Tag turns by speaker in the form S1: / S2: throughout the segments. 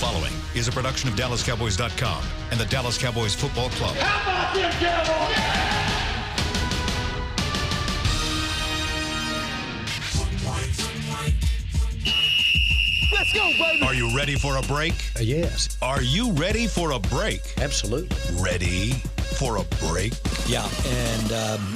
S1: following is a production of DallasCowboys.com and the Dallas Cowboys Football Club.
S2: How about them Cowboys?
S3: Let's go, baby.
S1: Are you ready for a break?
S3: Yes.
S1: Are you ready for a break?
S3: Absolutely.
S1: Ready for a break?
S3: Yeah, and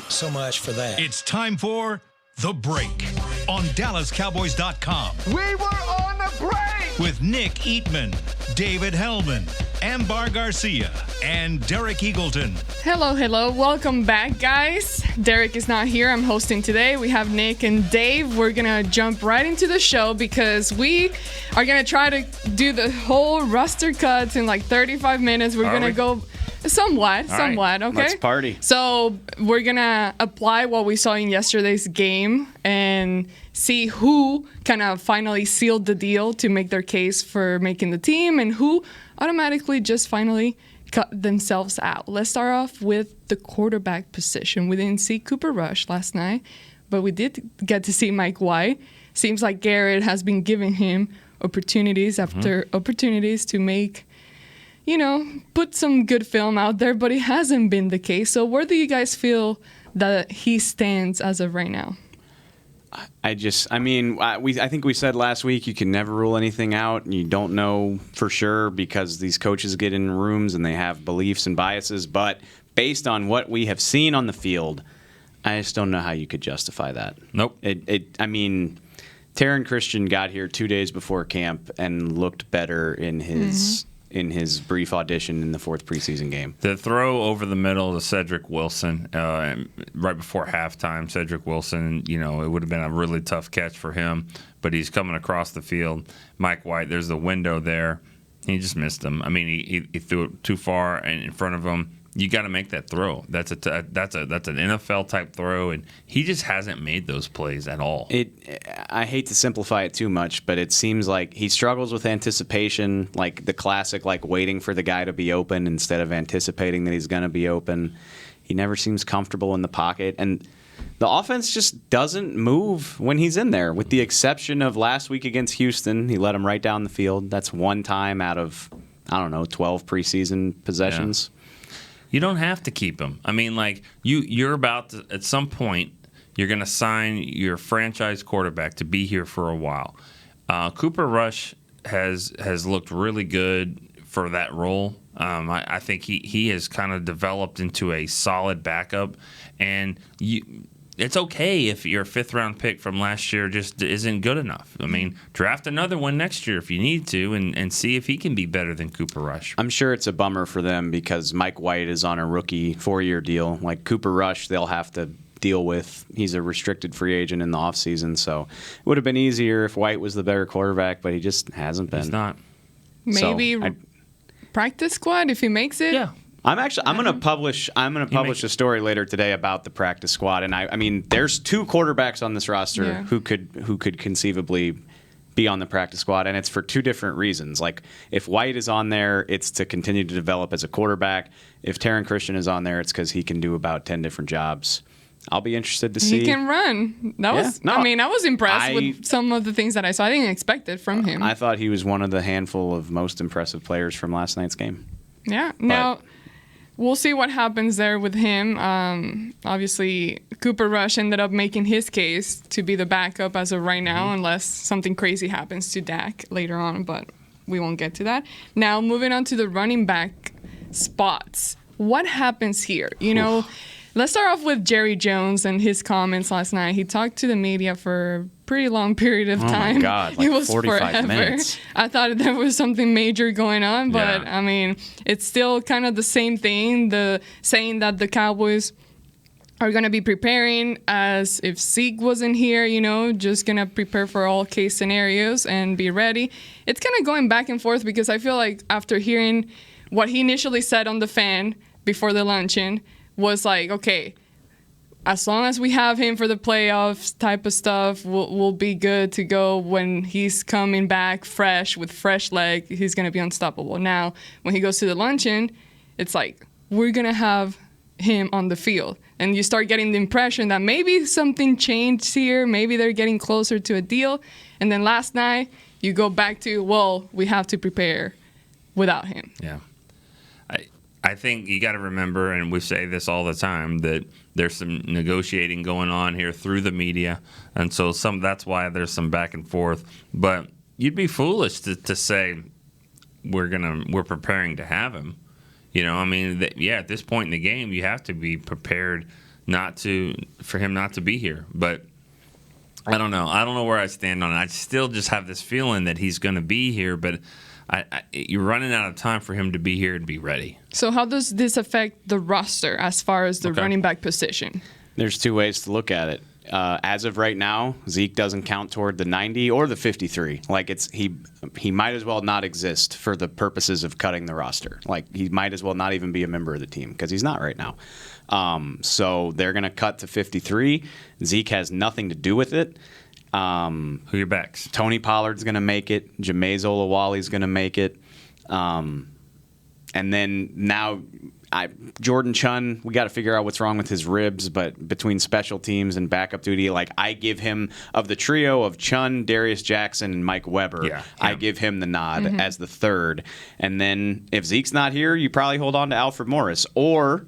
S3: so much for that.
S1: It's time for The Break on DallasCowboys.com.
S2: We were on the break.
S1: With Nick Eatman, David Hellman, Ambar Garcia, and Derek Eagleton.
S4: Hello. Welcome back, guys. Derek is not here. I'm hosting today. We have Nick and Dave. We're going to jump right into the show because we are going to try to do the whole roster cuts in like 35 minutes. We're going to go somewhat,
S5: right.
S4: okay?
S5: Let's party.
S4: So we're going to apply what we saw in yesterday's game and see who kind of finally sealed the deal to make their case for making the team and who automatically just finally cut themselves out. Let's start off with the quarterback position. We didn't see Cooper Rush last night, but we did get to see Mike White. Seems like Garrett has been giving him opportunities after opportunities to make, put some good film out there, but it hasn't been the case. So where do you guys feel that he stands as of right now?
S5: I think we said last week you can never rule anything out, and you don't know for sure because these coaches get in rooms and they have beliefs and biases. But based on what we have seen on the field, I just don't know how you could justify that.
S6: Nope.
S5: Taron Christian got here 2 days before camp and looked better in his brief audition in the fourth preseason game.
S6: The throw over the middle to Cedric Wilson right before halftime, Cedric Wilson, it would have been a really tough catch for him, but he's coming across the field. Mike White, there's the window there. He just missed him. I mean, he threw it too far and in front of him. You got to make that throw. That's an NFL type throw, and he just hasn't made those plays at all.
S5: I hate to simplify it too much, but it seems like he struggles with anticipation, like the classic, like waiting for the guy to be open instead of anticipating that he's going to be open. He never seems comfortable in the pocket, and the offense just doesn't move when he's in there, with the exception of last week against Houston. He let him right down the field. That's one time out of, 12 preseason possessions.
S6: Yeah. You don't have to keep him. I mean, like you're about to, at some point, you're going to sign your franchise quarterback to be here for a while. Cooper Rush has looked really good for that role. I think he has kind of developed into a solid backup, and it's okay if your fifth-round pick from last year just isn't good enough. I mean, draft another one next year if you need to and see if he can be better than Cooper Rush.
S5: I'm sure it's a bummer for them because Mike White is on a rookie 4-year deal. Like Cooper Rush, they'll have to deal with. He's a restricted free agent in the offseason, so it would have been easier if White was the better quarterback, but he just hasn't been.
S6: He's not.
S4: Maybe practice squad if he makes it?
S6: Yeah.
S5: I'm going to publish a story later today about the practice squad, and I mean there's two quarterbacks on this roster who could conceivably be on the practice squad, and it's for two different reasons. Like if White is on there, it's to continue to develop as a quarterback. If Taron Christian is on there, it's because he can do about 10 different jobs. I'll be interested to see.
S4: He can run. I was impressed with some of the things that I saw. I didn't expect it from him.
S5: I thought he was one of the handful of most impressive players from last night's game.
S4: Yeah. Now, we'll see what happens there with him. Obviously, Cooper Rush ended up making his case to be the backup as of right now, unless something crazy happens to Dak later on, but we won't get to that. Now, moving on to the running back spots. What happens here? Let's start off with Jerry Jones and his comments last night. He talked to the media for a pretty long period of time.
S5: Oh, my God, like
S4: it was
S5: 45
S4: forever.
S5: minutes.
S4: I thought there was something major going on, but, I mean, it's still kind of the same thing, saying that the Cowboys are going to be preparing as if Zeke wasn't here, just going to prepare for all case scenarios and be ready. It's kind of going back and forth because I feel like after hearing what he initially said on the fan before the luncheon, was like, okay, as long as we have him for the playoffs type of stuff, we'll be good to go. When he's coming back fresh with fresh leg, he's going to be unstoppable. Now, when he goes to the luncheon, it's like, we're going to have him on the field. And you start getting the impression that maybe something changed here, maybe they're getting closer to a deal. And then last night, you go back to, well, we have to prepare without him.
S6: Yeah. I think you got to remember, and we say this all the time, that there's some negotiating going on here through the media, and so that's why there's some back and forth. But you'd be foolish to say we're preparing to have him. You know, I mean, at this point in the game, you have to be prepared for him not to be here. But I don't know. I don't know where I stand on it. I still just have this feeling that he's going to be here, but you're running out of time for him to be here and be ready.
S4: So how does this affect the roster as far as the running back position?
S5: There's two ways to look at it. As of right now, Zeke doesn't count toward the 90 or the 53. Like he might as well not exist for the purposes of cutting the roster. Like he might as well not even be a member of the team because he's not right now. So they're going to cut to 53. Zeke has nothing to do with it.
S6: Who are your backs?
S5: Tony Pollard's going to make it. Jameis Olawale's going to make it. And then now Jordan Chun, we got to figure out what's wrong with his ribs, but between special teams and backup duty, like I give him, of the trio of Chun, Darius Jackson, and Mike Weber, I give him the nod as the third. And then if Zeke's not here, you probably hold on to Alfred Morris. Or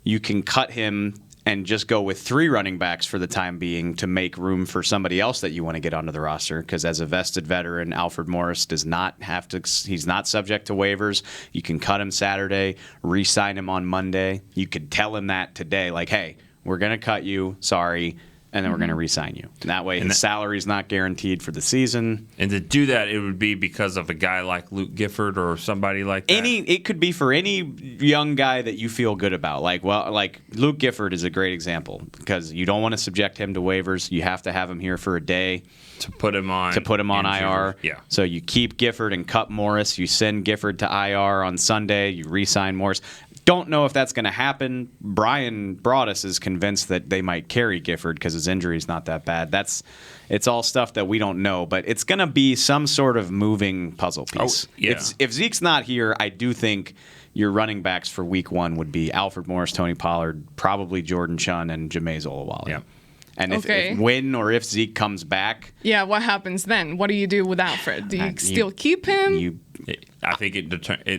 S5: you can cut him and just go with 3 running backs for the time being to make room for somebody else that you want to get onto the roster. Because as a vested veteran, Alfred Morris does not have to. He's not subject to waivers. You can cut him Saturday, re-sign him on Monday. You could tell him that today, like, hey, we're going to cut you. Sorry. And then we're going to re-sign you. And that way his salary's not guaranteed for the season.
S6: And to do that, it would be because of a guy like Luke Gifford or somebody like that?
S5: It could be for any young guy that you feel good about. Like Luke Gifford is a great example because you don't want to subject him to waivers. You have to have him here for a day.
S6: To put him on
S5: IR.
S6: Yeah.
S5: So you keep Gifford and cut Morris. You send Gifford to IR on Sunday. You re-sign Morris. Don't know if that's going to happen. Brian Broaddus is convinced that they might carry Gifford because his injury is not that bad. It's all stuff that we don't know, but it's going to be some sort of moving puzzle piece.
S6: Oh, yeah.
S5: If Zeke's not here, I do think your running backs for week 1 would be Alfred Morris, Tony Pollard, probably Jordan Chun, and Jameis Olawale.
S6: Yeah.
S5: And if Zeke comes back,
S4: what happens then? What do you do with Alfred? Do you still keep him?
S6: I think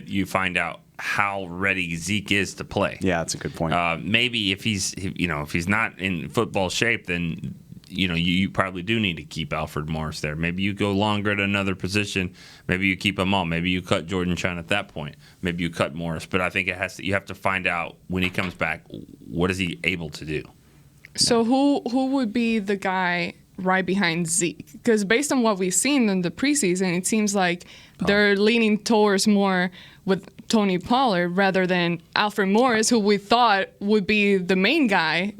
S6: you find out how ready Zeke is to play.
S5: Yeah, that's a good point.
S6: Maybe if he's not in football shape, then you probably do need to keep Alfred Morris there. Maybe you go longer at another position. Maybe you keep him all. Maybe you cut Jordan Chun at that point. Maybe you cut Morris. But I think you have to find out when he comes back, what is he able to do.
S4: So who would be the guy right behind Zeke? Because based on what we've seen in the preseason, it seems like they're leaning towards more with Tony Pollard rather than Alfred Morris, who we thought would be the main guy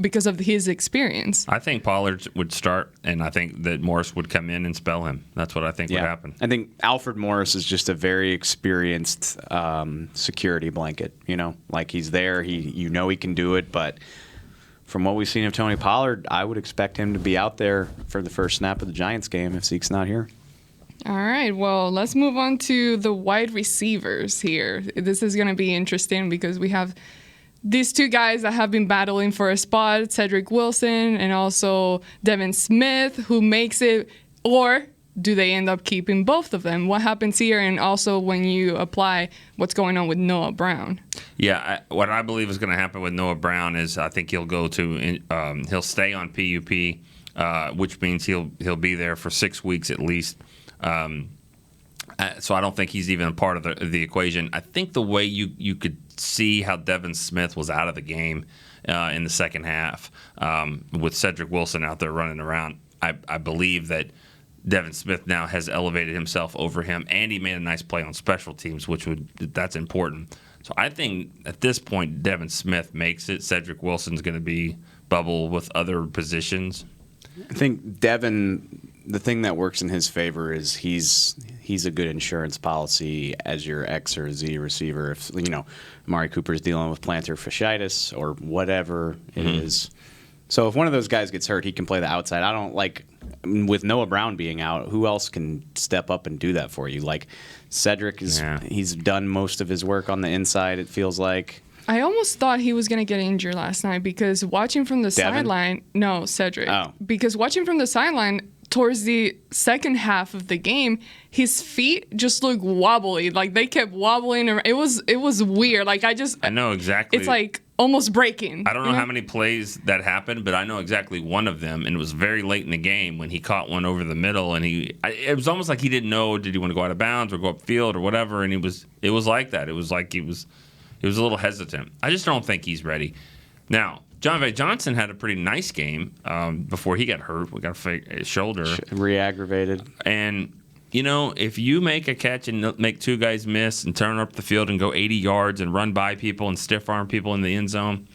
S4: because of his experience.
S6: I think Pollard would start, and I think that Morris would come in and spell him. That's what I think would happen.
S5: I think Alfred Morris is just a very experienced security blanket. Like he's there. He can do it, but from what we've seen of Tony Pollard, I would expect him to be out there for the first snap of the Giants game if Zeke's not here.
S4: All right, well, let's move on to the wide receivers here. This is going to be interesting because we have these two guys that have been battling for a spot, Cedric Wilson and also Devin Smith, who makes it, or do they end up keeping both of them? What happens here, and also when you apply what's going on with Noah Brown?
S6: Yeah, what I believe is going to happen with Noah Brown is I think he'll go to he'll stay on PUP, which means he'll be there for 6 weeks at least. So I don't think he's even a part of the equation. I think the way you could see how Devin Smith was out of the game in the second half with Cedric Wilson out there running around, I believe that Devin Smith now has elevated himself over him, and he made a nice play on special teams, that's important. So I think at this point, Devin Smith makes it. Cedric Wilson's going to be bubble with other positions.
S5: I think Devin, the thing that works in his favor is he's a good insurance policy as your X or Z receiver. If Amari Cooper's dealing with plantar fasciitis or whatever it is. So if one of those guys gets hurt, he can play the outside. I don't like, with Noah Brown being out, who else can step up and do that for you? Like Cedric he's done most of his work on the inside, it feels like.
S4: I almost thought he was going to get injured last night because watching from the sideline, no, Cedric.
S5: Oh.
S4: Because watching from the sideline towards the second half of the game, his feet just looked wobbly. Like they kept wobbling. It was weird. Like
S6: I know exactly.
S4: It's like almost breaking.
S6: I don't know how many plays that happened, but I know exactly one of them, and it was very late in the game when he caught one over the middle, and it was almost like he didn't know, did he want to go out of bounds or go upfield or whatever, and it was like that. It was like he was a little hesitant. I just don't think he's ready. Now, John V. Johnson had a pretty nice game before he got hurt. We got a fake shoulder.
S5: Re-aggravated.
S6: And, if you make a catch and make two guys miss and turn up the field and go 80 yards and run by people and stiff arm people in the end zone,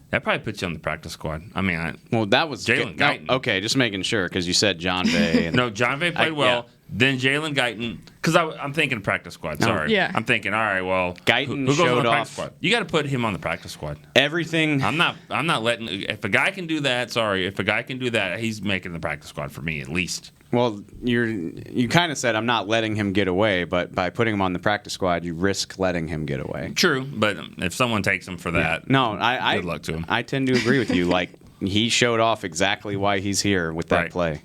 S6: that probably puts you on the practice squad. I mean,
S5: that was
S6: Jalen Guyton.
S5: Okay, just making sure because you said John Bay.
S6: No, John Bay played well. Yeah. Then Jalen Guyton, because I'm thinking practice squad. Sorry,
S4: Yeah.
S6: I'm thinking, all right, well,
S5: Guyton
S6: who goes on
S5: showed
S6: the practice
S5: off.
S6: squad? You got to put him on the practice squad.
S5: Everything.
S6: I'm not letting. If a guy can do that, he's making the practice squad for me at least.
S5: Well, you kind of said I'm not letting him get away, but by putting him on the practice squad, you risk letting him get away.
S6: True, but if someone takes him for that,
S5: no,
S6: good luck to him.
S5: I tend to agree with you. Like he showed off exactly why he's here with that play.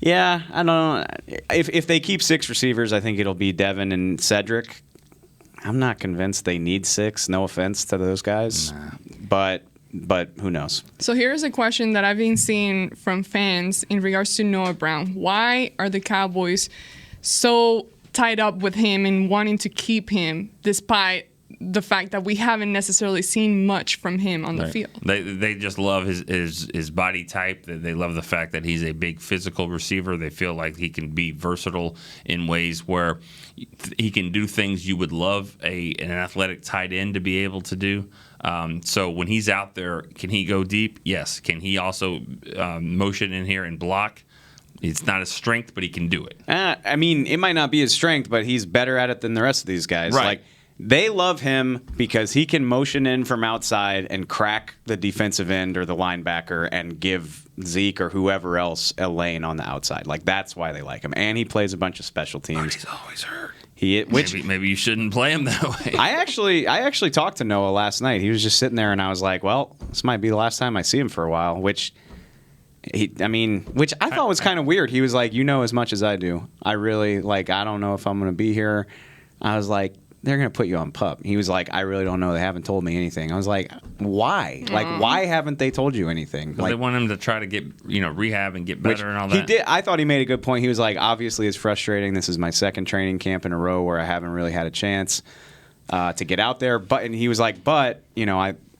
S5: Yeah, I don't know. If they keep 6 receivers, I think it'll be Devin and Cedric. I'm not convinced they need 6. No offense to those guys, but who knows?
S4: So here's a question that I've been seeing from fans in regards to Noah Brown. Why are the Cowboys so tied up with him and wanting to keep him despite the fact that we haven't necessarily seen much from him on the field?
S6: They just love his body type. They love the fact that he's a big physical receiver. They feel like he can be versatile in ways where he can do things you would love an athletic tight end to be able to do. So when he's out there, can he go deep? Yes. Can he also motion in here and block? It's not his strength, but he can do it.
S5: I mean, it might not be his strength, but he's better at it than the rest of these guys.
S6: Right.
S5: Like, they love him because he can motion in from outside and crack the defensive end or the linebacker and give Zeke or whoever else a lane on the outside. Like, that's why they like him. And he plays a bunch of special teams.
S6: But he's always hurt.
S5: Maybe
S6: you shouldn't play him that way.
S5: I actually talked to Noah last night. He was just sitting there, and I was like, well, this might be the last time I see him for a while, which I thought was kind of weird. He was like, you know as much as I do. I don't know if I'm going to be here. I was like, they're going to put you on PUP. He was like, I really don't know. They haven't told me anything. I was like, why? Like, why haven't they told you anything?
S6: Well, they want him to try to get, rehab and get better and all that.
S5: He did. I thought he made a good point. He was like, obviously it's frustrating. This is my second training camp in a row where I haven't really had a chance to get out there. And he was like,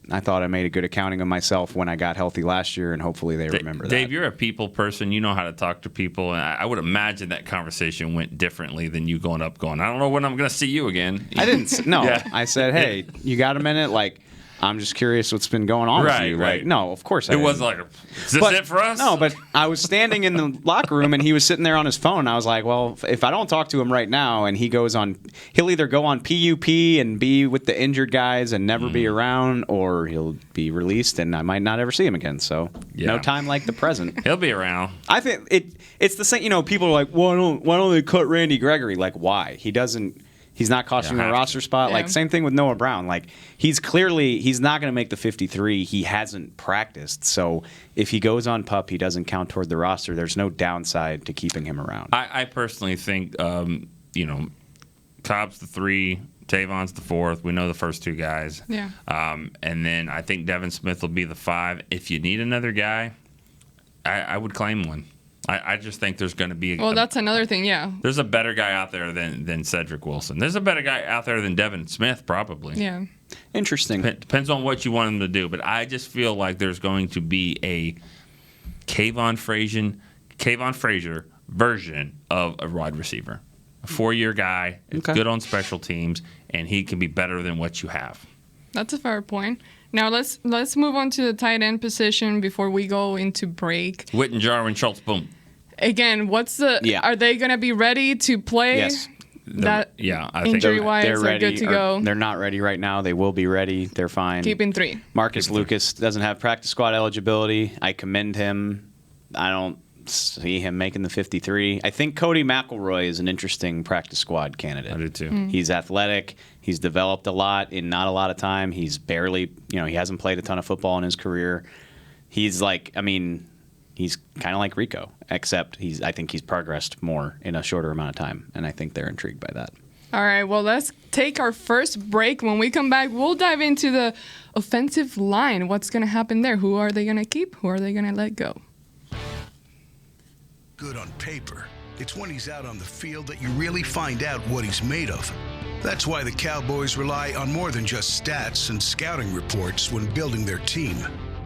S5: I thought I made a good accounting of myself when I got healthy last year, and hopefully they remember that.
S6: Dave, you're a people person. You know how to talk to people, and I would imagine that conversation went differently than you going, I don't know when I'm going to see you again.
S5: I didn't. No,
S6: Yeah.
S5: I said, hey, you got a minute? Like, I'm just curious what's been going on with you.
S6: Right.
S5: Like, no, of course I
S6: It
S5: didn't.
S6: was like, is this it for us?
S5: No, but I was standing in the locker room and he was sitting there on his phone. I was like, well, if I don't talk to him right now and he'll either go on PUP and be with the injured guys and never be around, or he'll be released and I might not ever see him again. So no time like the present.
S6: He'll be around.
S5: I think it's the same. People are like, why don't they cut Randy Gregory? Like, why? He's not costing him a roster spot.
S4: Yeah.
S5: Like, same thing with Noah Brown. Like, he's not going to make the 53. He hasn't practiced. So if he goes on PUP, he doesn't count toward the roster. There's no downside to keeping him around.
S6: I personally think, Cobb's the 3, Tavon's the 4th. We know the first 2 guys.
S4: Yeah.
S6: And then I think Devin Smith will be the 5. If you need another guy, I would claim one. I just think there's going to be
S4: that's another thing, yeah.
S6: There's a better guy out there than Cedric Wilson. There's a better guy out there than Devin Smith, probably.
S4: Yeah.
S5: Interesting.
S6: Depends on what you want him to do, but I just feel like there's going to be a Kayvon Frazier version of a wide receiver. A 4-year guy, good on special teams, and he can be better than what you have.
S4: That's a fair point. Now let's move on to the tight end position before we go into break.
S6: Witten, Jarwin, Schultz, boom.
S4: Again, are they going to be ready to play?
S5: Yes.
S4: I think injury-wise, they're good to go.
S5: They're not ready right now. They will be ready. They're fine.
S4: Keeping 3.
S5: Marcus Lucas doesn't have practice squad eligibility. I commend him. I don't see him making the 53. I think Cody McElroy is an interesting practice squad candidate.
S6: I do too.
S5: He's athletic. He's developed a lot in not a lot of time. He's barely, he hasn't played a ton of football in his career. He's he's kind of like Rico, except I think he's progressed more in a shorter amount of time, and I think they're intrigued by that.
S4: All right, well, let's take our first break. When we come back, we'll dive into the offensive line. What's going to happen there? Who are they going to keep? Who are they going to let go?
S7: Good on paper. It's when he's out on the field that you really find out what he's made of. That's why the Cowboys rely on more than just stats and scouting reports when building their team.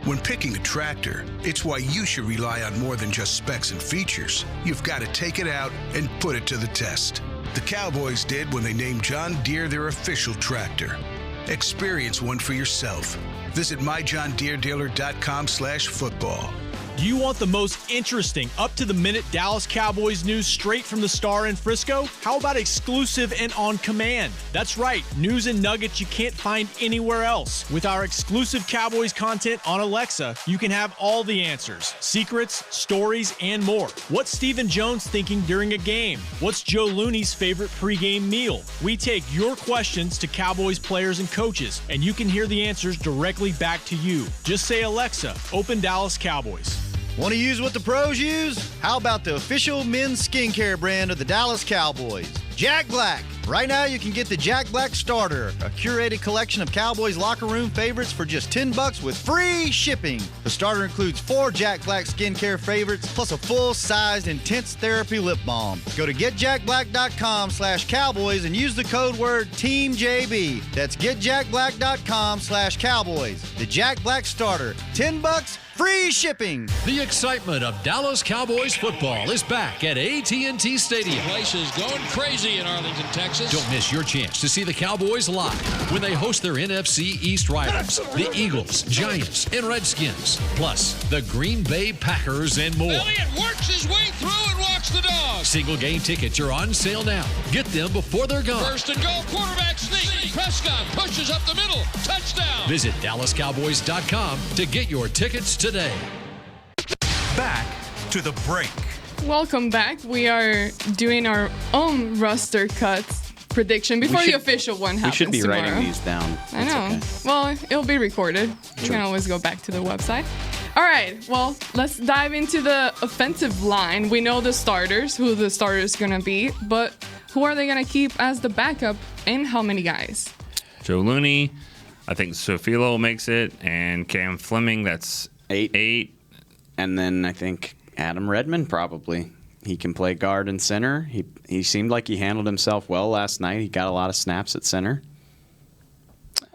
S7: When picking a tractor, it's why you should rely on more than just specs and features. You've got to take it out and put it to the test. The Cowboys did when they named John Deere their official tractor. Experience one for yourself. Visit myjohndeeredealer.com/football.
S8: Do you want the most interesting, up-to-the-minute Dallas Cowboys news straight from the Star in Frisco? How about exclusive and on command? That's right, news and nuggets you can't find anywhere else. With our exclusive Cowboys content on Alexa, you can have all the answers, secrets, stories, and more. What's Stephen Jones thinking during a game? What's Joe Looney's favorite pregame meal? We take your questions to Cowboys players and coaches, and you can hear the answers directly back to you. Just say, Alexa, open Dallas Cowboys.
S9: Want to use what the pros use? How about the official men's skincare brand of the Dallas Cowboys, Jack Black? Right now, you can get the Jack Black Starter, a curated collection of Cowboys locker room favorites for just $10 with free shipping. The starter includes 4 Jack Black skincare favorites, plus a full-sized intense therapy lip balm. Go to getjackblack.com/Cowboys and use the code word TEAMJB. That's getjackblack.com/Cowboys. The Jack Black Starter, $10, free shipping.
S10: The excitement of Dallas Cowboys football is back at AT&T Stadium.
S11: The place is going crazy in Arlington, Texas.
S10: Don't miss your chance to see the Cowboys live when they host their NFC East rivals, the Eagles, Giants, and Redskins, plus the Green Bay Packers and more.
S11: Elliott works his way through and walks the dog.
S10: Single game tickets are on sale now. Get them before they're gone.
S11: First and goal, quarterback sneak. Prescott pushes up the middle. Touchdown.
S10: Visit DallasCowboys.com to get your tickets today.
S1: Back to the break.
S4: Welcome back. We are doing our own roster cuts prediction before the official one happens.
S5: We should be
S4: tomorrow.
S5: writing these down.
S4: I know.
S5: Okay.
S4: Well, it'll be recorded. You can always go back to the website. All right. Well, let's dive into the offensive line. We know the starters, who the starter is going to be, but who are they going to keep as the backup and how many guys?
S6: Joe Looney, I think Sofilo makes it, and Cam Fleming, that's 8.
S5: And then I think Adam Redmond probably. He can play guard and center. He seemed like he handled himself well last night. He got a lot of snaps at center.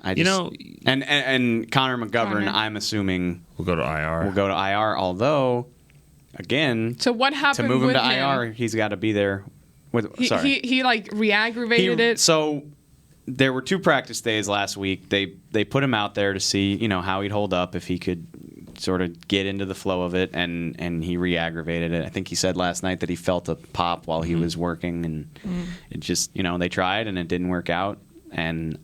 S5: And Connor McGovern, I'm assuming
S6: will go to IR.
S5: Although, again,
S4: so what happened
S5: to move him
S4: with
S5: to IR, he's got to be there.
S4: He like re-aggravated it.
S5: So there were 2 practice days last week. They put him out there to see how he'd hold up if he could sort of get into the flow of it, and he re-aggravated it. I think he said last night that he felt a pop while he was working, and it just they tried and it didn't work out, and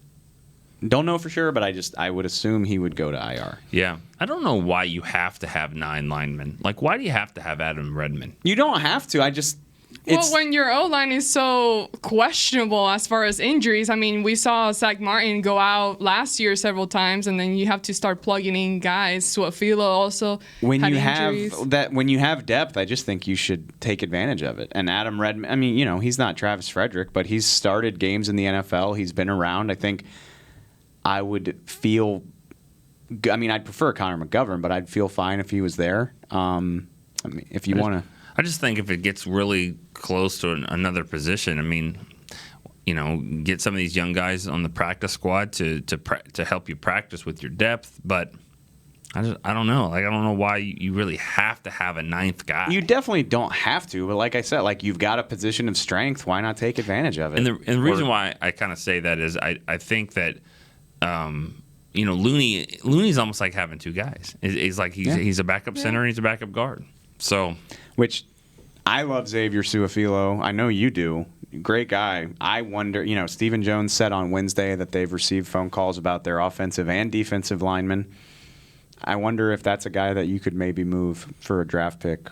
S5: don't know for sure, but I would assume he would go to IR.
S6: Yeah, I don't know why you have to have 9 linemen. Like, why do you have to have Adam Redmond?
S5: You don't have to.
S4: Well, when your O-line is so questionable as far as injuries, I mean, we saw Zach Martin go out last year several times, and then you have to start plugging in guys. Suafilo also
S5: when
S4: had
S5: you
S4: injuries.
S5: when you have depth, I just think you should take advantage of it. And Adam Redmond, I mean, he's not Travis Frederick, but he's started games in the NFL. He's been around. I think I would feel. I mean, I'd prefer Connor McGovern, but I'd feel fine if he was there. I mean, if you want to.
S6: I just think if it gets really close to another position, I mean, get some of these young guys on the practice squad to help you practice with your depth. But I don't know. Like, I don't know why you really have to have a 9th guy.
S5: You definitely don't have to. But like I said, you've got a position of strength. Why not take advantage of it?
S6: And the reason why I kind of say that is I think that. Looney's almost like having 2 guys. He's a backup center and he's a backup guard. So,
S5: which I love Xavier Suafilo. I know you do. Great guy. I wonder, Stephen Jones said on Wednesday that they've received phone calls about their offensive and defensive linemen. I wonder if that's a guy that you could maybe move for a draft pick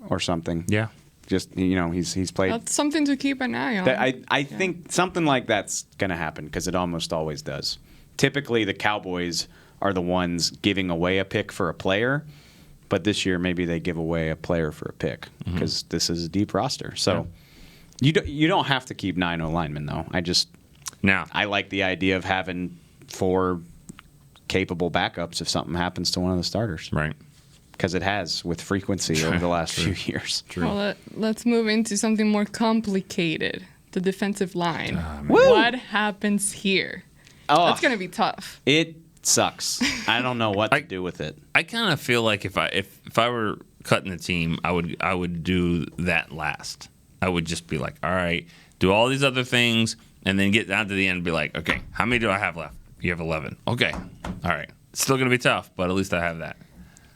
S5: or something.
S6: Yeah.
S5: Just, he's played.
S4: That's something to keep an eye on.
S5: I think something like that's going to happen because it almost always does. Typically, the Cowboys are the ones giving away a pick for a player, but this year maybe they give away a player for a pick because this is a deep roster. So you don't have to keep 9 linemen, though. I like the idea of having 4 capable backups if something happens to one of the starters.
S6: Right.
S5: Because it has with frequency over the last few years.
S4: Well, let's move into something more complicated. The defensive line. What happens here? That's going to be tough.
S5: It sucks. I don't know what to do with it.
S6: I kind of feel like if I were cutting the team, I would do that last. I would just be like, all right, do all these other things, and then get down to the end and be like, okay, how many do I have left? You have 11. Okay. All right. It's still going to be tough, but at least I have that.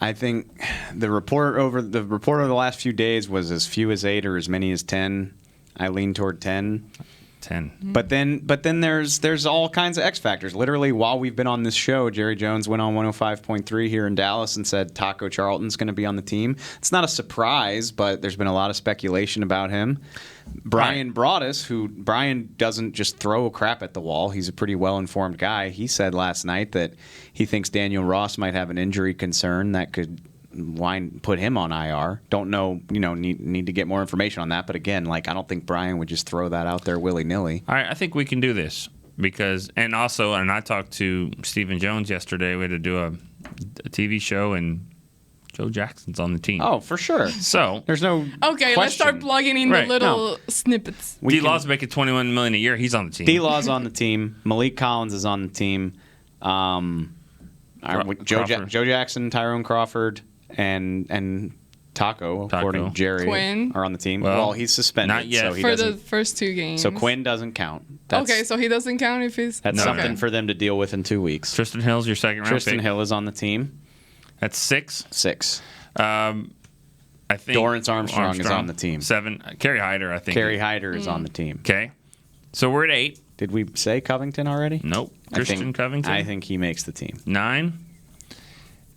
S5: I think the report over the last few days was as few as 8 or as many as 10. I lean toward 10.
S6: 10.
S5: But then there's all kinds of X factors. Literally, while we've been on this show, Jerry Jones went on 105.3 here in Dallas and said Taco Charlton's going to be on the team. It's not a surprise, but there's been a lot of speculation about him. Brian Broaddus, who Brian doesn't just throw crap at the wall. He's a pretty well-informed guy. He said last night that he thinks Daniel Ross might have an injury concern that could put him on IR. Don't know, need to get more information on that. But again, I don't think Brian would just throw that out there willy-nilly.
S6: All right, I think we can do this and I talked to Stephen Jones yesterday. We had to do a TV show, and Joe Jackson's on the team.
S5: Oh, for sure.
S6: So
S5: there's no
S4: Okay, let's start plugging in the little snippets.
S6: D-Law's making $21 million a year. He's on the team.
S5: D-Law's on the team. Malik Collins is on the team. Joe Jackson, Tyrone Crawford, and Taco, according to Jerry,
S4: Quinn
S5: are on the team. Well, he's suspended.
S6: Not yet.
S5: So
S4: for the first 2 games.
S5: So Quinn doesn't count.
S4: Okay, so he doesn't count if he's...
S5: That's something for them to deal with in 2 weeks.
S6: Tristan Hill's your second round pick.
S5: Tristan Hill is on the team.
S6: That's 6.
S5: 6.
S6: I think
S5: Dorrance Armstrong is on the team.
S6: 7. Kerry Hyder, I think.
S5: Kerry Hyder is on the team.
S6: Okay. So we're at 8.
S5: Did we say Covington already?
S6: Nope. Christian Covington.
S5: I think he makes the team.
S6: 9.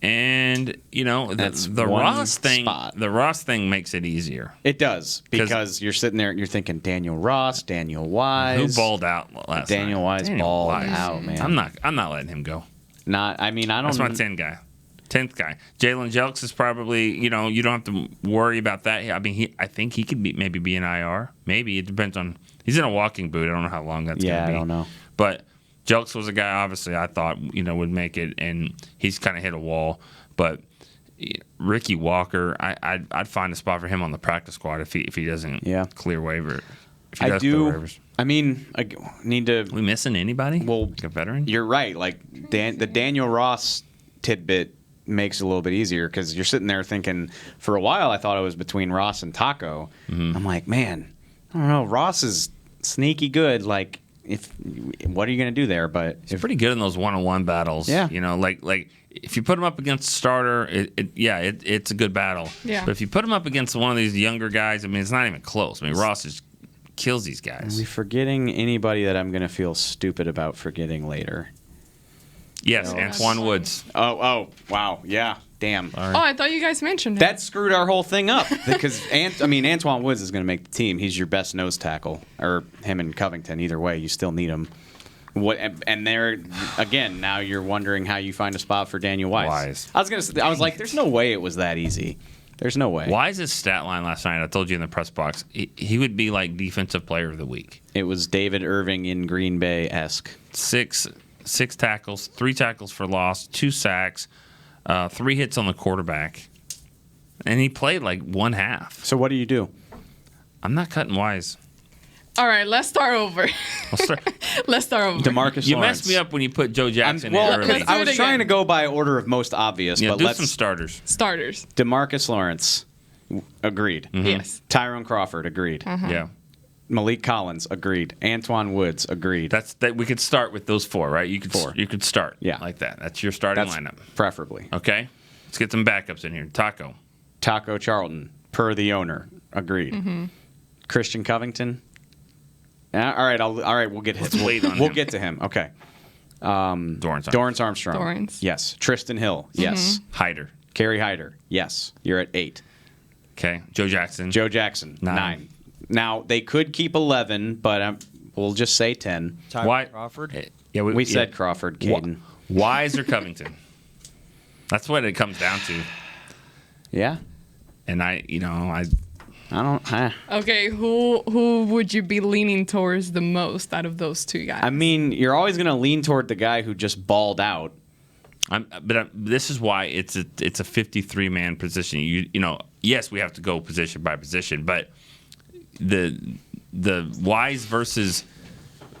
S6: And
S5: That's
S6: the
S5: one
S6: Ross thing.
S5: spot.
S6: The Ross thing makes it easier.
S5: It does because you're sitting there and you're thinking Daniel Ross, Daniel Wise.
S6: Who balled out last night?
S5: Daniel Wise balled out, man.
S6: I'm not letting him go.
S5: I don't.
S6: That's my 10th guy. Jalen Jelks is probably, you don't have to worry about that. I mean, I think he could maybe be an IR. Maybe it depends on. He's in a walking boot. I don't know how long that's going to be.
S5: I don't know.
S6: But Jelks was a guy, obviously, I thought would make it, and he's kind of hit a wall. But Ricky Walker, I'd find a spot for him on the practice squad if he doesn't clear waiver. If he does clear waivers.
S5: I mean, I need to.
S6: We missing anybody?
S5: Well,
S6: like a veteran.
S5: You're right. The Daniel Ross tidbit makes it a little bit easier because you're sitting there thinking, for a while I thought it was between Ross and Taco. I'm like, man, I don't know. Ross is sneaky good. What are you going to do there? But
S6: he's pretty good in those one-on-one battles.
S5: Yeah.
S6: Like if you put him up against a starter, it's a good battle.
S4: Yeah.
S6: But if you put him up against one of these younger guys, I mean, it's not even close. I mean, Ross just kills these guys.
S5: Are we forgetting anybody that I'm going to feel stupid about forgetting later?
S6: Yes, Antoine Woods.
S5: Oh, wow. Yeah. Damn.
S4: Oh, I thought you guys mentioned him.
S5: That screwed our whole thing up because Antoine Woods is going to make the team. He's your best nose tackle, or him and Covington. Either way, you still need him. And there again, now you're wondering how you find a spot for Daniel Wise. I was like, there's no way it was that easy. There's no way.
S6: Wise's stat line last night, I told you in the press box, he would be like defensive player of the week.
S5: It was David Irving in Green Bay-esque.
S6: 6 tackles, 3 tackles for loss, 2 sacks, 3 hits on the quarterback, and he played like one half.
S5: So what do you do?
S6: I'm not cutting Wise.
S4: All right, let's start over. Let's start over.
S5: DeMarcus
S6: You
S5: Lawrence.
S6: messed me up when you put Joe Jackson in early.
S5: I was trying to go by order of most obvious, but
S6: let's some starters.
S4: Starters.
S5: DeMarcus Lawrence, agreed.
S6: Mm-hmm.
S4: Yes.
S5: Tyrone Crawford, agreed.
S6: Yeah.
S5: Malik Collins, agreed. Antoine Woods, agreed.
S6: That we could start with those 4, right? You could start like that. That's your starting lineup.
S5: Preferably.
S6: Okay. Let's get some backups in here. Taco
S5: Charlton, per the owner, agreed.
S4: Mm-hmm.
S5: Christian Covington. All right, we'll get him.
S6: Let's wait on
S5: We'll
S6: him.
S5: get to him. Okay.
S6: Dorrance Armstrong.
S4: Dorrance.
S5: Yes. Tristan Hill. Yes.
S6: Hyder.
S5: Kerry Hyder. Yes. You're at 8.
S6: Okay. Joe Jackson.
S5: Joe Jackson, 9. Now, they could keep 11, but we'll just say 10.
S3: Tyler Crawford.
S6: Yeah,
S5: we said Crawford, Caden.
S6: Wise or Covington? That's what it comes down to.
S5: Yeah.
S6: And I don't.
S4: Okay, who would you be leaning towards the most out of those two guys?
S5: I mean, you're always going to lean toward the guy who just balled out.
S6: This is why it's a 53-man position. Yes, we have to go position by position, but the Wise versus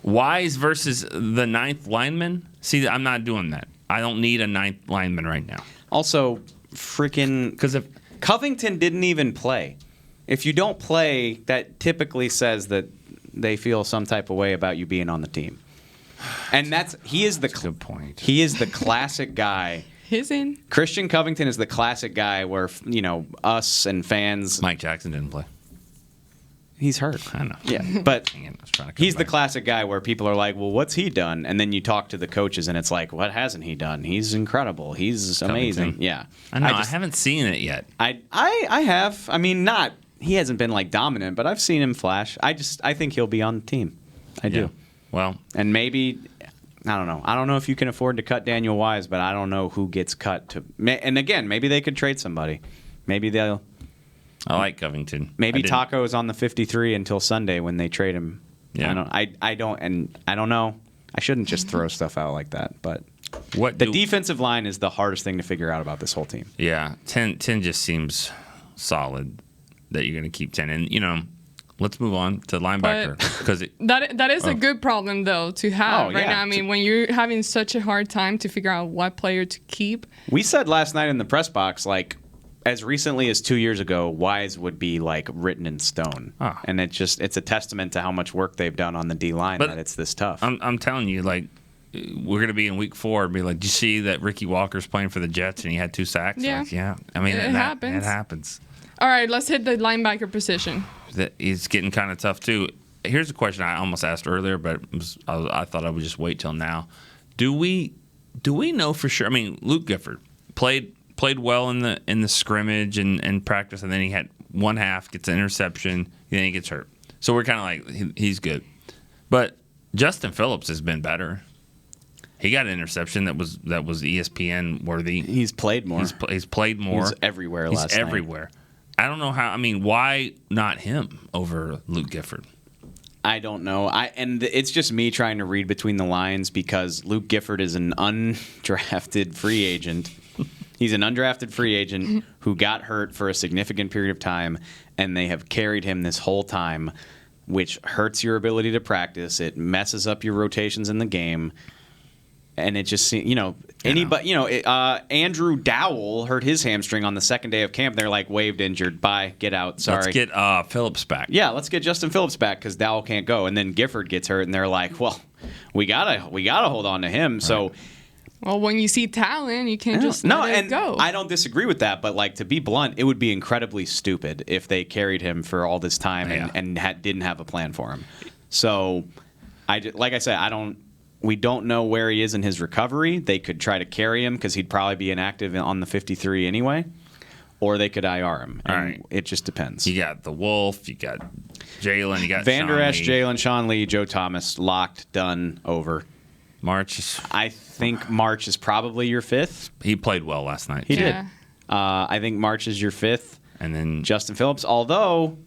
S6: the ninth lineman. See, I'm not doing that. I don't need a ninth lineman right now.
S5: Also, because if Covington didn't even play. If you don't play, that typically says that they feel some type of way about you being on the team. And he is the
S6: good point.
S5: He is the classic guy.
S4: He's in.
S5: Christian Covington is the classic guy where, us and fans.
S6: Mike Jackson didn't play.
S5: He's hurt.
S6: I know.
S5: Yeah, but he's the classic guy where people are like, well, what's he done? And then you talk to the coaches and it's like, what hasn't he done? He's incredible. He's amazing.
S6: Covington.
S5: Yeah.
S6: I know. I haven't seen it yet.
S5: I have. I mean, he hasn't been like dominant, but I've seen him flash. I think he'll be on the team. I do.
S6: Well,
S5: and maybe, I don't know. I don't know if you can afford to cut Daniel Wise, but I don't know who gets cut. And again, maybe they could trade somebody. Maybe they'll.
S6: I like Covington.
S5: Maybe Taco is on the 53 until Sunday when they trade him.
S6: Yeah.
S5: I don't know. I shouldn't just throw stuff out like that. But
S6: the
S5: defensive line is the hardest thing to figure out about this whole team.
S6: Yeah, 10 just seems solid that you're going to keep 10. And let's move on to linebacker because
S4: that is a good problem though to have right now. I mean, when you're having such a hard time to figure out what player to keep.
S5: We said last night in the press box, like, as recently as 2 years ago, Wise would be like written in stone, and it's a testament to how much work they've done on the D line that it's this tough.
S6: I'm telling you, like, we're gonna be in week 4 and be like, do you see that Ricky Walker's playing for the Jets and he had 2 sacks?
S4: Yeah,
S6: like, yeah. I mean,
S4: it happens.
S6: It happens.
S4: All right, let's hit the linebacker position.
S6: It's getting kind of tough too. Here's a question I almost asked earlier, but I thought I would just wait till now. Do we know for sure? I mean, Luke Gifford played well in the scrimmage and practice, and then he had one half, gets an interception, then he gets hurt. So we're kind of like, he's good. But Justin Phillips has been better. He got an interception that was ESPN worthy.
S5: He's played more.
S6: He's played more.
S5: He's everywhere last night.
S6: He's everywhere. I don't know how. I mean, why not him over Luke Gifford?
S5: I don't know. And it's just me trying to read between the lines because Luke Gifford is an undrafted free agent. He's an undrafted free agent who got hurt for a significant period of time, and they have carried him this whole time, which hurts your ability to practice. It messes up your rotations in the game. And it just, Andrew Dowell hurt his hamstring on the second day of camp. They're like, waived injured. Bye. Get out. Sorry.
S6: Let's get Phillips back.
S5: Yeah, let's get Justin Phillips back because Dowell can't go. And then Gifford gets hurt, and they're like, well, we gotta hold on to him. Right. So,
S4: well, when you see talent, you can't just let it go.
S5: I don't disagree with that, but like to be blunt, it would be incredibly stupid if they carried him for all this time and didn't have a plan for him. So, like I said, we don't know where he is in his recovery. They could try to carry him because he'd probably be inactive on the 53 anyway, or they could IR him.
S6: All right.
S5: It just depends.
S6: You got the Wolf, you got Jalen, you got
S5: Van Der Esch, Jalen, Sean Lee, Joe Thomas, locked, done, over. I think March is probably your 5th.
S6: He played well last night.
S5: He did. I think March is your 5th.
S6: And then
S5: Justin Phillips, although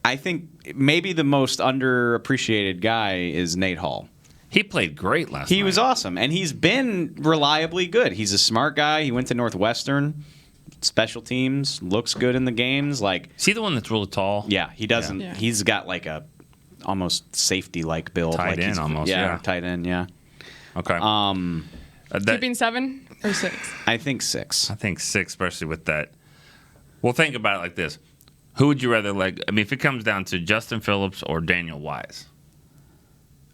S5: I think maybe the most underappreciated guy is Nate Hall.
S6: He played great last night.
S5: He was awesome, and he's been reliably good. He's a smart guy. He went to Northwestern. Special teams, looks good in the games. Like,
S6: is he the one that's really tall?
S5: Yeah, he doesn't. Yeah. He's got like a almost safety-like build.
S6: Tight end almost.
S5: Yeah, tight end. Yeah.
S6: Okay.
S4: Keeping 7 or 6?
S5: I think 6.
S6: I think 6, especially with that. Well, think about it like this: who would you rather like? I mean, if it comes down to Justin Phillips or Daniel Wise.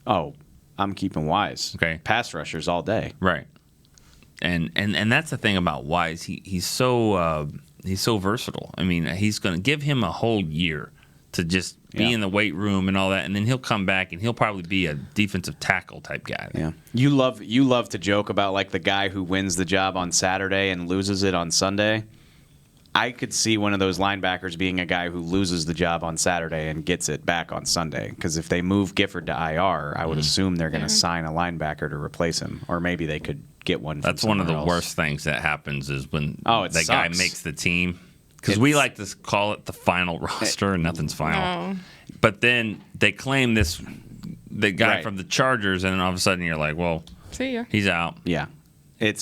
S5: Oh. I'm keeping Wise.
S6: Okay.
S5: Pass rushers all day.
S6: Right. And that's the thing about Wise. He's so versatile. I mean, he's going to give him a whole year to just be in the weight room and all that, and then he'll come back and he'll probably be a defensive tackle type guy.
S5: Yeah. You love to joke about like the guy who wins the job on Saturday and loses it on Sunday. I could see one of those linebackers being a guy who loses the job on Saturday and gets it back on Sunday. Because if they move Gifford to IR, I would assume they're going to sign a linebacker to replace him. Or maybe they could get one from
S6: That's one of the
S5: else.
S6: worst things that happens is when
S5: it
S6: that guy
S5: sucks.
S6: makes the team. Because we like to call it the final roster, and nothing's final.
S4: No.
S6: But then they claim the guy
S5: Right.
S6: from the Chargers, and then all of a sudden you're like, well,
S4: See ya.
S6: he's out.
S5: Yeah.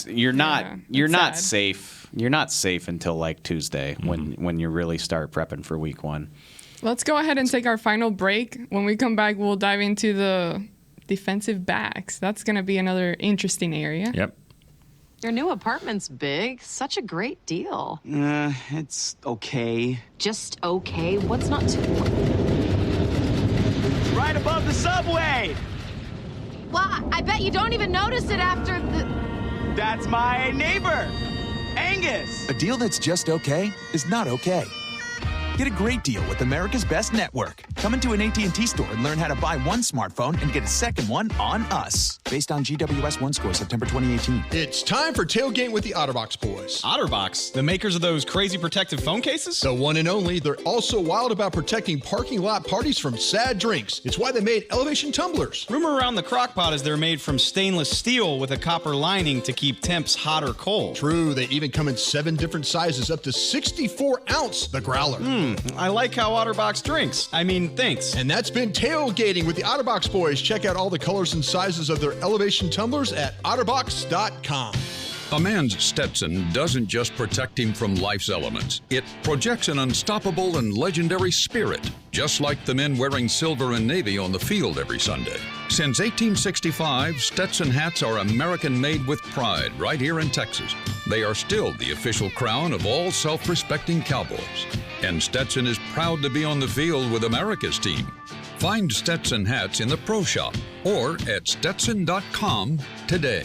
S5: You're not
S4: sad.
S5: safe. You're not safe until like Tuesday when you really start prepping for week 1.
S4: Let's go ahead and take our final break. When we come back, we'll dive into the defensive backs. That's going to be another interesting area.
S6: Yep.
S12: Your new apartment's big. Such a great deal.
S13: It's okay.
S12: Just okay? What's not too...
S13: It's right above the subway.
S12: Well, I bet you don't even notice it after the...
S13: That's my neighbor, Angus.
S14: A deal that's just okay is not okay. Get a great deal with America's Best Network. Come into an AT&T store and learn how to buy one smartphone and get a second one on us. Based on GWS 1 score, September 2018.
S15: It's time for Tailgate with the OtterBox boys.
S16: OtterBox? The makers of those crazy protective phone cases?
S15: The one and only. They're also wild about protecting parking lot parties from sad drinks. It's why they made elevation tumblers.
S16: Rumor around the crockpot is they're made from stainless steel with a copper lining to keep temps hot or cold.
S15: True, they even come in 7 different sizes, up to 64 ounce, the growler.
S16: I like how OtterBox drinks. Thinks.
S15: And that's been Tailgating with the OtterBox boys. Check out all the colors and sizes of their elevation tumblers at otterbox.com.
S17: A man's Stetson doesn't just protect him from life's elements. It projects an unstoppable and legendary spirit, just like the men wearing silver and navy on the field every Sunday. Since 1865, Stetson hats are American-made with pride right here in Texas. They are still the official crown of all self-respecting Cowboys. And Stetson is proud to be on the field with America's team. Find Stetson hats in the Pro Shop or at Stetson.com today.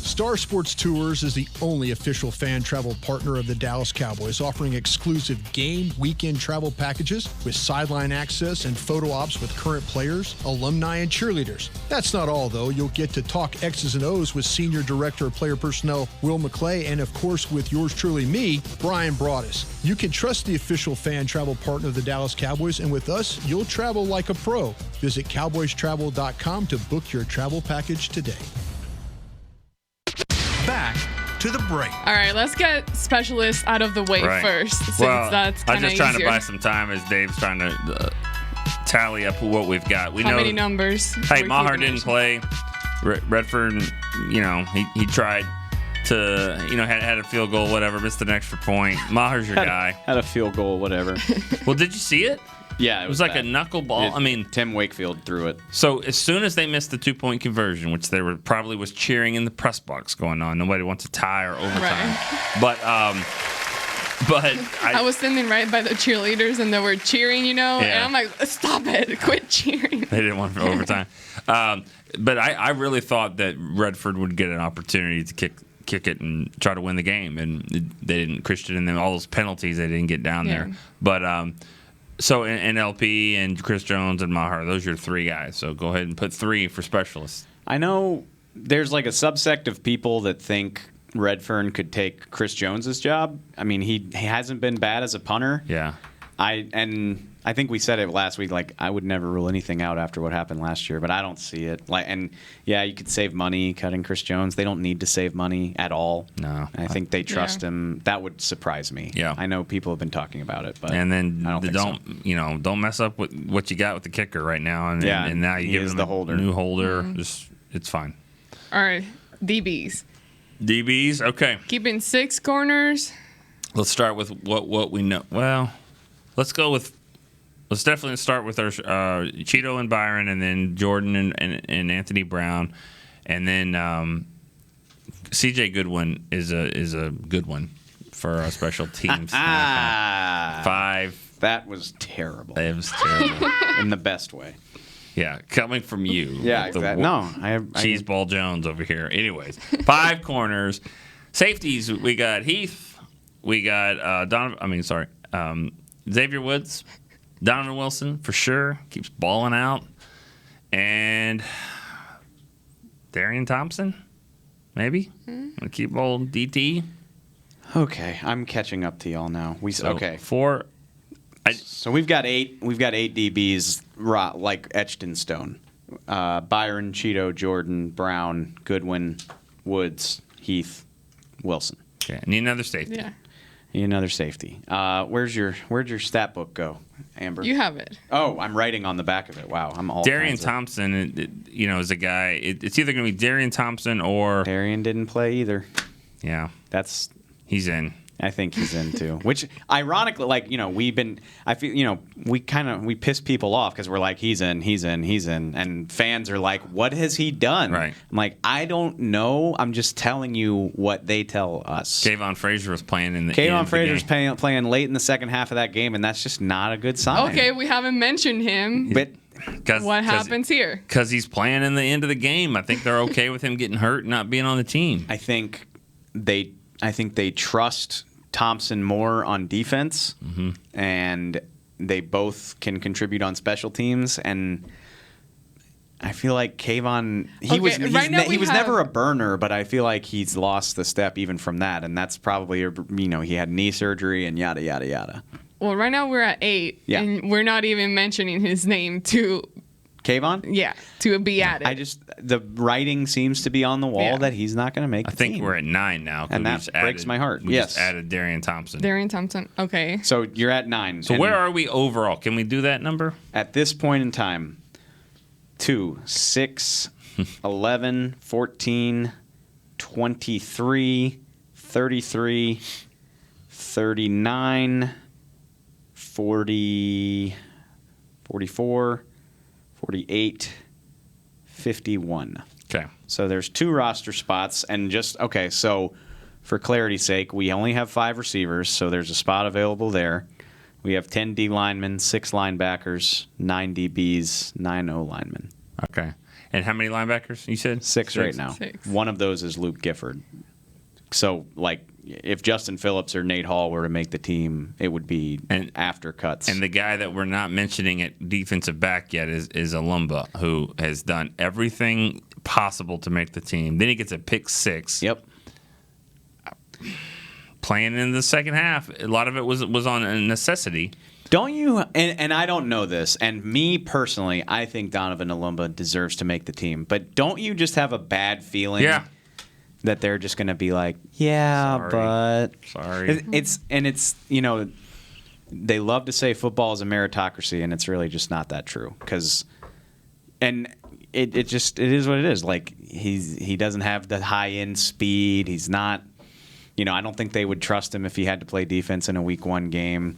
S15: Star Sports Tours is the only official fan travel partner of the Dallas Cowboys, offering exclusive game weekend travel packages with sideline access and photo ops with current players, alumni, and cheerleaders. That's not all, though. You'll get to talk X's and O's with Senior Director of Player Personnel Will McClay, and of course with yours truly, me, Brian Broaddus. You can trust the official fan travel partner of the Dallas Cowboys, and with us, you'll travel like a pro. Visit cowboystravel.com to book your travel package today.
S18: Back to the break.
S4: All right, let's get specialists out of the way first, since that's
S6: I'm
S4: kind of
S6: just
S4: easier.
S6: trying to buy some time as Dave's trying to tally up what we've got. We
S4: How
S6: know
S4: many numbers?
S6: Hey,
S4: we're
S6: Maher
S4: keeping
S6: didn't play. Redford, he tried to, had a field goal, whatever, missed an extra point. Maher's your guy.
S5: Had a field goal, whatever.
S6: Well, did you see it?
S5: Yeah,
S6: it was like
S5: bad.
S6: a knuckleball.
S5: Tim Wakefield threw it.
S6: So as soon as they missed the 2-point conversion, which they were probably was cheering in the press box going on. Nobody wants a tie or overtime. But
S4: I was standing right by the cheerleaders, and they were cheering, and
S6: Yeah.
S4: I'm like, stop it, quit cheering.
S6: They didn't want for overtime. But I really thought that Redford would get an opportunity to kick it and try to win the game, and they didn't. Christian and then all those penalties, they didn't get down there. But so in LP and Chris Jones and Maher, those are your 3 guys. So go ahead and put 3 for specialists.
S5: I know there's like a subsect of people that think Redfern could take Chris Jones's job. He hasn't been bad as a punter.
S6: Yeah.
S5: I think we said it last week. Like, I would never rule anything out after what happened last year, but I don't see it. You could save money cutting Chris Jones. They don't need to save money at all.
S6: No,
S5: I think they trust him. That would surprise me.
S6: Yeah,
S5: I know people have been talking about it, but
S6: and then
S5: I
S6: don't mess up with what you got with the kicker right now. And now you give him
S5: the holder.
S6: New holder.
S4: Mm-hmm.
S6: It's fine.
S4: All right, DBs.
S6: DBs, okay.
S4: Keeping 6 corners.
S6: Let's start with what we know. Well, let's definitely start with our Cheeto and Byron, and then Jordan and Anthony Brown, and then C.J. Goodwin is a good one for our special teams. 5.
S5: That was terrible.
S6: It was terrible
S5: in the best way.
S6: Yeah, coming from you.
S5: Yeah, exactly. No,
S6: Cheeseball Jones over here. Anyways, 5 corners, safeties. We got Heath. We got Xavier Woods. Donovan Wilson, for sure. Keeps balling out. And Darian Thompson, maybe. Keep old DT.
S5: Okay, I'm catching up to y'all now. Okay. So we've got 8 DBs like etched in stone. Byron, Cheeto, Jordan, Brown, Goodwin, Woods, Heath, Wilson.
S6: Okay, need another safety.
S4: Yeah.
S5: Need another safety. Where'd your stat book go, Amber?
S4: You have it.
S5: Oh, I'm writing on the back of it. Wow, I'm all
S6: Darian Thompson, is a guy. It's either going to be Darian Thompson or
S5: Darian didn't play either.
S6: Yeah, he's in.
S5: I think he's in too. Which, ironically, we piss people off because we're like, he's in, and fans are like, what has he done?
S6: Right.
S5: I'm like, I don't know. I'm just telling you what they tell us.
S6: Kayvon Frazier was playing in the.
S5: Kayvon Frazier's playing late in the second half of that game, and that's just not a good sign.
S4: Okay, we haven't mentioned him.
S5: But
S4: what happens here?
S6: Because he's playing in the end of the game. I think they're okay with him getting hurt and not being on the team.
S5: I think they trust Thompson more on defense, and they both can contribute on special teams. And I feel like Kayvon, he was never a burner, but I feel like he's lost the step even from that, and that's probably he had knee surgery and yada yada yada.
S4: Well, right now we're at 8, and we're not even mentioning his name to
S5: Kayvon?
S4: Yeah, to be added.
S5: The writing seems to be on the wall that he's not going to make the team.
S6: I think we're at 9 now.
S5: And that breaks my heart.
S6: We just added Darian Thompson.
S4: Darian Thompson, okay.
S5: So you're at 9.
S6: So where are we overall? Can we do that number?
S5: At this point in time, 2, 6, 11, 14, 23, 33, 39, 40, 44, 48, 51.
S6: Okay.
S5: So there's 2 roster spots, and so for clarity's sake, we only have 5 receivers, so there's a spot available there. We have 10 D linemen, 6 linebackers, 9 DBs, 9 O linemen.
S6: Okay. And how many linebackers you said?
S5: 6 right now.
S4: 6.
S5: One of those is Luke Gifford. So, if Justin Phillips or Nate Hall were to make the team, it would be after cuts.
S6: And the guy that we're not mentioning at defensive back yet is Alumba, who has done everything possible to make the team. Then he gets a pick 6.
S5: Yep.
S6: Playing in the second half, a lot of it was on a necessity.
S5: Don't you? And I don't know this. And me personally, I think Donovan Alumba deserves to make the team. But don't you just have a bad feeling?
S6: Yeah.
S5: That they're just going to be like, but
S6: sorry.
S5: It's they love to say football is a meritocracy, and it's really just not that true. It is what it is. Like he doesn't have the high end speed. He's not. I don't think they would trust him if he had to play defense in a week 1 game.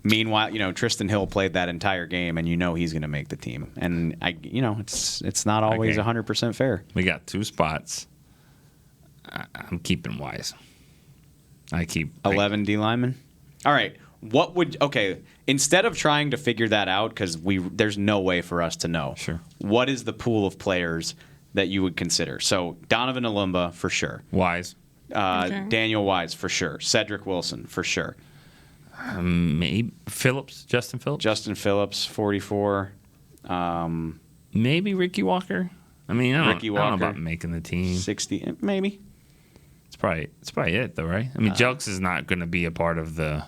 S5: Meanwhile, Tristan Hill played that entire game, and he's going to make the team. And it's not always 100% fair.
S6: We got 2 spots. I'm keeping Wise. I keep
S5: 11 D linemen. All right. Instead of trying to figure that out, because there's no way for us to know.
S6: Sure.
S5: What is the pool of players that you would consider? So Donovan Alumba for sure.
S6: Wise.
S5: Daniel Wise for sure. Cedric Wilson for sure.
S6: Maybe Justin Phillips.
S5: Justin Phillips, 44.
S6: Maybe Ricky Walker. I mean, I don't know about making the team.
S5: 60, maybe.
S6: It's probably it though, right? I mean, Jelks is not going to be a part of the.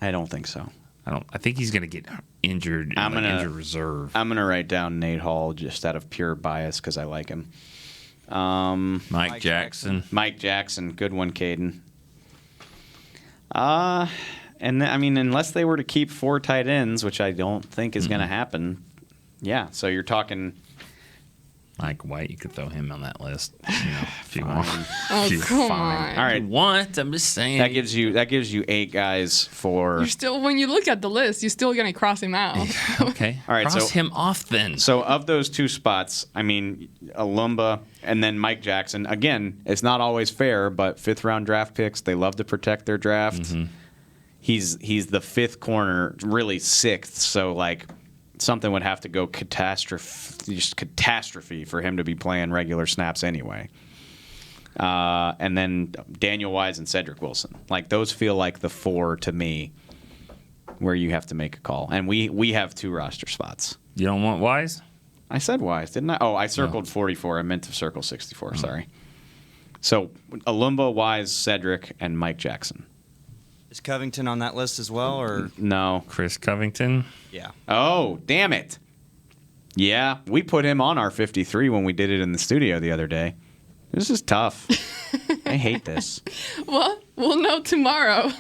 S5: I don't think so.
S6: I think he's going to get injured in injured reserve.
S5: I'm going to write down Nate Hall just out of pure bias because I like him.
S6: Mike Jackson.
S5: Mike Jackson, good one, Caden. Unless they were to keep 4 tight ends, which I don't think is going to happen. Yeah, so you're talking.
S6: Mike White, you could throw him on that list, if you want.
S4: Come on!
S5: All right,
S6: what? I'm just saying
S5: that gives you 8 guys for.
S4: You're still, when you look at the list, you're still gonna cross him out.
S6: Okay,
S5: all right,
S6: cross him off then.
S5: So of those 2 spots, Alumba and then Mike Jackson. Again, it's not always fair, but 5th round draft picks, they love to protect their draft.
S6: Mm-hmm.
S5: He's the 5th corner, really 6th. So something would have to go catastrophe for him to be playing regular snaps anyway. And then Daniel Wise and Cedric Wilson. Those feel like the 4 to me where you have to make a call. And we have 2 roster spots.
S6: You don't want Wise?
S5: I said Wise, didn't I? Oh, I circled 44. I meant to circle 64. Sorry. So Alumba, Wise, Cedric, and Mike Jackson.
S16: Is Covington on that list as well, or
S5: no?
S6: Chris Covington.
S16: Yeah.
S5: Oh, damn it. Yeah, we put him on our 53 when we did it in the studio the other day. This is tough. I hate this.
S4: Well, we'll know tomorrow.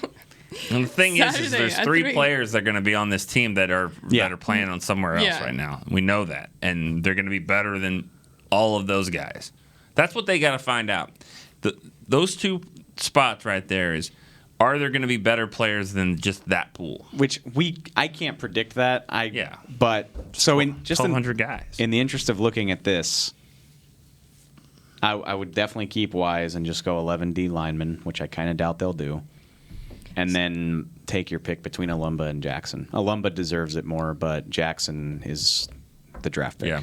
S6: And the thing is there's
S4: at
S6: 3
S4: 3.
S6: players that are going to be on this team that are playing on somewhere else right now. We know that, and they're going to be better than all of those guys. That's what they got to find out. Those 2 spots right there is, are there going to be better players than just that pool?
S5: Which I can't predict that. But so in just
S6: 1,200 guys.
S5: In the interest of looking at this, I would definitely keep Wise and just go 11 D linemen, which I kind of doubt they'll do. And then take your pick between Alumba and Jackson. Alumba deserves it more, but Jackson is the draft pick.
S6: Yeah.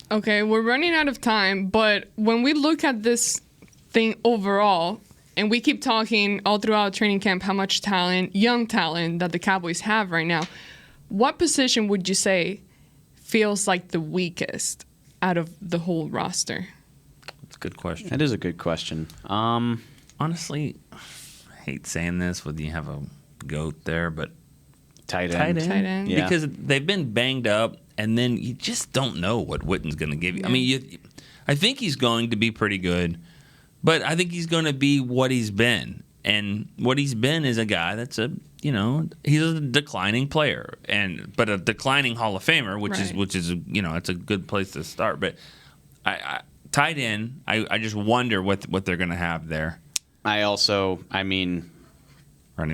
S4: Okay, we're running out of time, but when we look at this thing overall, and we keep talking all throughout training camp how much talent, young talent, that the Cowboys have right now, what position would you say feels like the weakest out of the whole roster?
S6: That's a good question.
S5: That is a good question.
S6: Honestly, I hate saying this when you have a GOAT there, but
S5: tight end.
S6: Yeah. Because they've been banged up, and then you just don't know what Witten's going to give you. I mean, I think he's going to be pretty good, but I think he's going to be what he's been. And what he's been is a guy that's he's a declining player, but a declining Hall of Famer, which is it's a good place to start. But tight end, I just wonder what they're going to have there.
S5: Running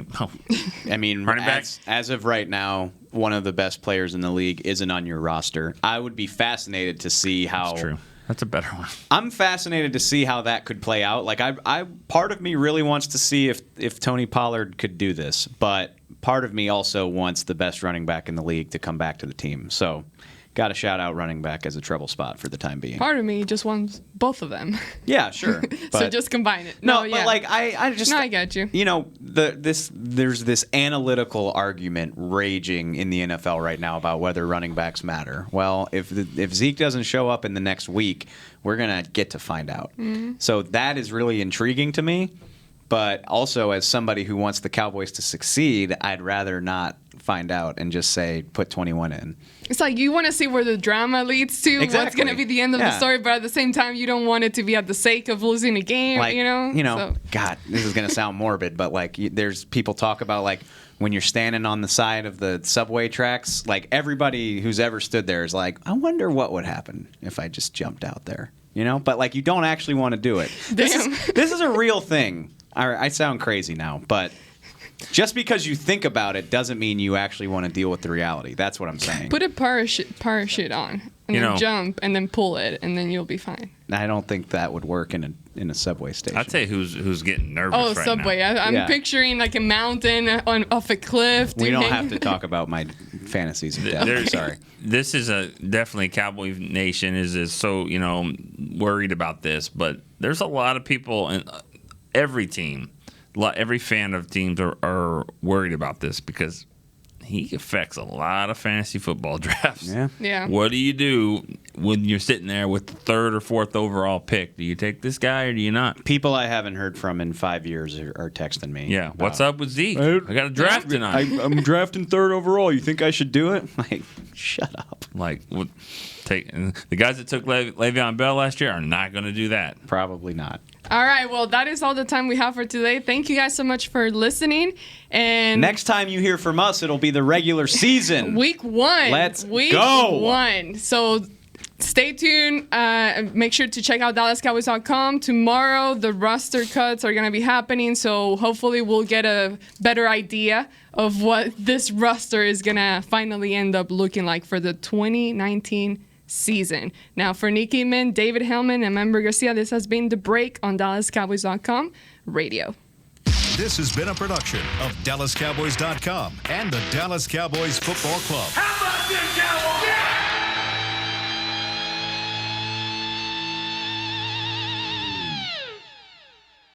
S6: back.
S5: As of right now, one of the best players in the league isn't on your roster. I would be fascinated to see how.
S6: That's true. That's a better one.
S5: I'm fascinated to see how that could play out. Like I part of me really wants to see if Tony Pollard could do this, but part of me also wants the best running back in the league to come back to the team. So, got to shout out running back as a treble spot for the time being.
S4: Part of me just wants both of them.
S5: Yeah, sure.
S4: So just combine it.
S5: But like I
S4: get you.
S5: There's this analytical argument raging in the NFL right now about whether running backs matter. Well, if Zeke doesn't show up in the next week, we're gonna get to find out. Mm-hmm. So that is really intriguing to me. But also, as somebody who wants the Cowboys to succeed, I'd rather not find out and just say put 21 in.
S4: It's like you want to see where the drama leads to, what's going to be the end of the story, but at the same time, you don't want it to be at the sake of losing a game, So.
S5: God, this is going to sound morbid, but there's people talk about when you're standing on the side of the subway tracks, everybody who's ever stood there is like, I wonder what would happen if I just jumped out there, But you don't actually want to do it. This is a real thing. I sound crazy now, but just because you think about it doesn't mean you actually want to deal with the reality. That's what I'm saying.
S4: Put a parachute on and then jump and then pull it, and then you'll be fine.
S5: I don't think that would work in a subway station.
S6: I'll tell you who's getting nervous right
S4: subway.
S6: now.
S4: I'm picturing a mountain off a cliff.
S5: We don't have to talk about my fantasies of death. Sorry.
S6: This is definitely Cowboy Nation is so worried about this, but there's a lot of people in every team. Every fan of teams are worried about this because he affects a lot of fantasy football drafts.
S4: Yeah.
S6: What do you do when you're sitting there with the 3rd or 4th overall pick? Do you take this guy or do you not?
S5: People I haven't heard from in 5 years are texting me.
S6: Yeah. What's up with Zeke? I got a draft tonight.
S5: I'm drafting 3rd overall. You think I should do it? Shut up.
S6: The guys that took Le'Veon Bell last year are not going to do that.
S5: Probably not.
S4: All right, well, that is all the time we have for today. Thank you guys so much for listening. And
S5: next time you hear from us, it'll be the regular season.
S4: Week 1.
S5: Let's go.
S4: Week 1. So stay tuned. Make sure to check out DallasCowboys.com. Tomorrow, the roster cuts are going to be happening, so hopefully we'll get a better idea of what this roster is going to finally end up looking like for the 2019 season. Now, for Nikki Min, David Hellman, and Member Garcia, this has been The Break on DallasCowboys.com radio.
S1: This has been a production of DallasCowboys.com and the Dallas Cowboys Football Club.
S2: How about this, Cowboys?